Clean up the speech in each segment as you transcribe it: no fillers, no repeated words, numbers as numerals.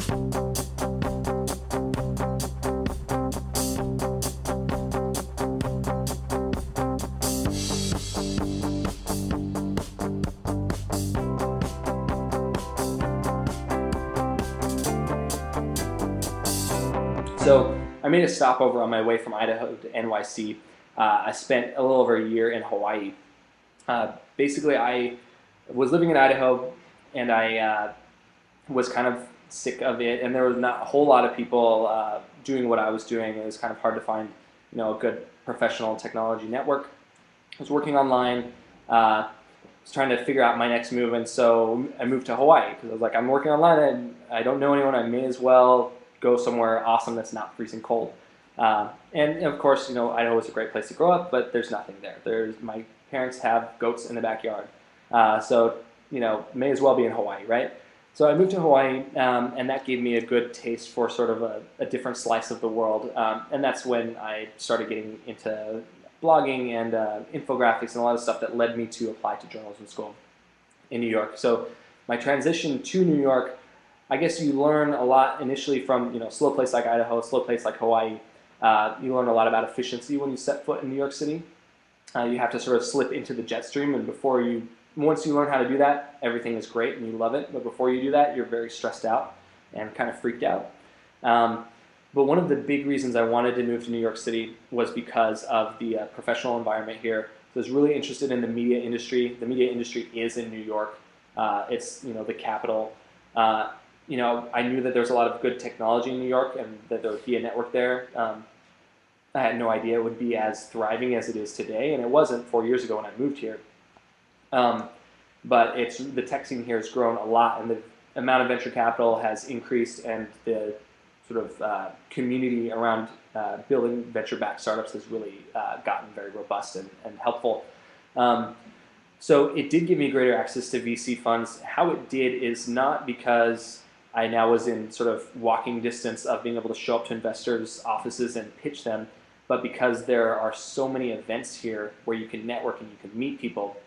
So I made a stopover on my way from Idaho to NYC. I spent a little over a year in Hawaii. Basically, I was living in Idaho, and I was kind of sick of it, and there was not a whole lot of people doing what I was doing. It was kind of hard to find, a good professional technology network. I was working online, was trying to figure out my next move, and so I moved to Hawaii because I was like, I'm working online, and I don't know anyone. I may as well go somewhere awesome that's not freezing cold. And of course, Idaho is a great place to grow up, but there's nothing there. My parents have goats in the backyard, so may as well be in Hawaii, right? So I moved to Hawaii, and that gave me a good taste for sort of a different slice of the world, and that's when I started getting into blogging and infographics and a lot of stuff that led me to apply to journalism school in New York. So my transition to New York, I guess you learn a lot initially from a slow place like Idaho, a slow place like Hawaii. You learn a lot about efficiency when you set foot in New York City. You have to sort of slip into the jet stream, and once you learn how to do that, everything is great and you love it. But before you do that, you're very stressed out and kind of freaked out. But one of the big reasons I wanted to move to New York City was because of the professional environment here. So I was really interested in the media industry. The media industry is in New York. It's the capital. I knew that there was a lot of good technology in New York and that there would be a network there. I had no idea it would be as thriving as it is today, and it wasn't 4 years ago when I moved here. But the tech scene here has grown a lot, and the amount of venture capital has increased, and the sort of community around building venture-backed startups has really gotten very robust and helpful. So it did give me greater access to VC funds. How it did is not because I now was in sort of walking distance of being able to show up to investors' offices and pitch them, but because there are so many events here where you can network and you can meet people.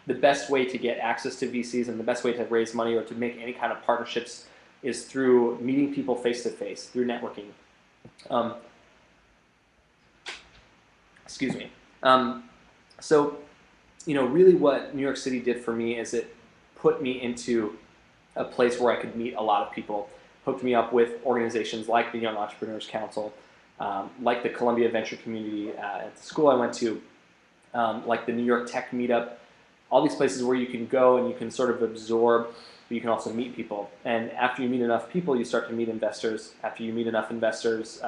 The best way to get access to VCs and the best way to raise money or to make any kind of partnerships is through meeting people face-to-face, through networking. Excuse me. So, really what New York City did for me is it put me into a place where I could meet a lot of people, hooked me up with organizations like the Young Entrepreneurs Council, like the Columbia Venture Community at the school I went to, like the New York Tech Meetup, all these places where you can go and you can sort of absorb, but you can also meet people. And after you meet enough people, you start to meet investors. After you meet enough investors,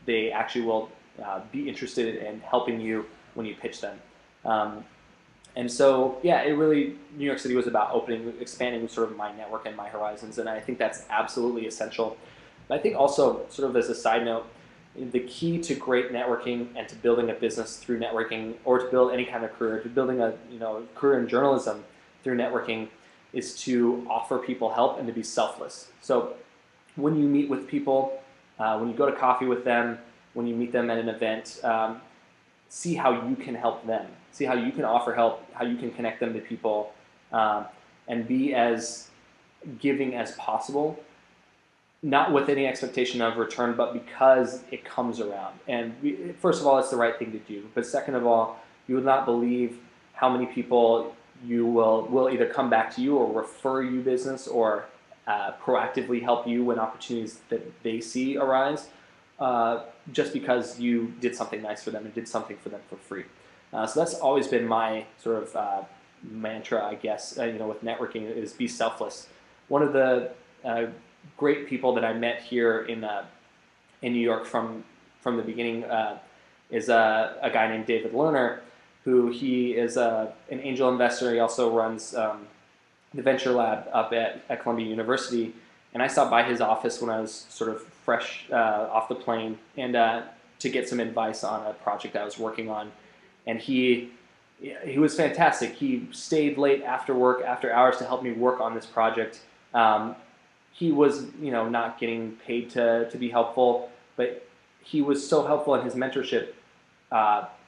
they actually will be interested in helping you when you pitch them. And so, yeah, New York City was about expanding sort of my network and my horizons, and I think that's absolutely essential. But I think also, sort of as a side note, the key to great networking and to building a business through networking, or to build any kind of career, to building a career in journalism through networking, is to offer people help and to be selfless. So when you meet with people, when you go to coffee with them, when you meet them at an event, see how you can help them. See how you can offer help, how you can connect them to people, and be as giving as possible, not with any expectation of return, but because it comes around. And first of all, it's the right thing to do. But second of all, you will not believe how many people you will either come back to you or refer you business or proactively help you when opportunities that they see arise, just because you did something nice for them and did something for them for free. So that's always been my sort of mantra, I guess, with networking, is be selfless. One of the great people that I met here in New York from the beginning is a guy named David Lerner, who he is an angel investor. He also runs the venture lab up at Columbia University. And I stopped by his office when I was sort of fresh off the plane and to get some advice on a project I was working on. And he was fantastic. He stayed late after work, after hours, to help me work on this project. He was, not getting paid to be helpful, but he was so helpful, and his mentorship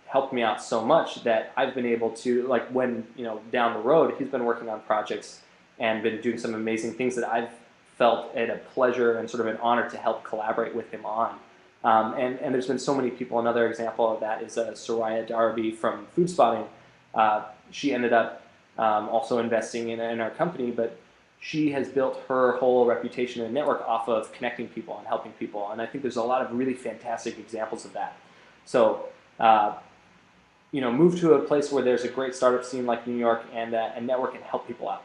helped me out so much that I've been able to, when, down the road, he's been working on projects and been doing some amazing things that I've felt it a pleasure and sort of an honor to help collaborate with him on. And there's been so many people. Another example of that is Soraya Darby from Food Spotting. She ended up also investing in our company, but she has built her whole reputation and network off of connecting people and helping people. And I think there's a lot of really fantastic examples of that. So, move to a place where there's a great startup scene like New York and network and help people out.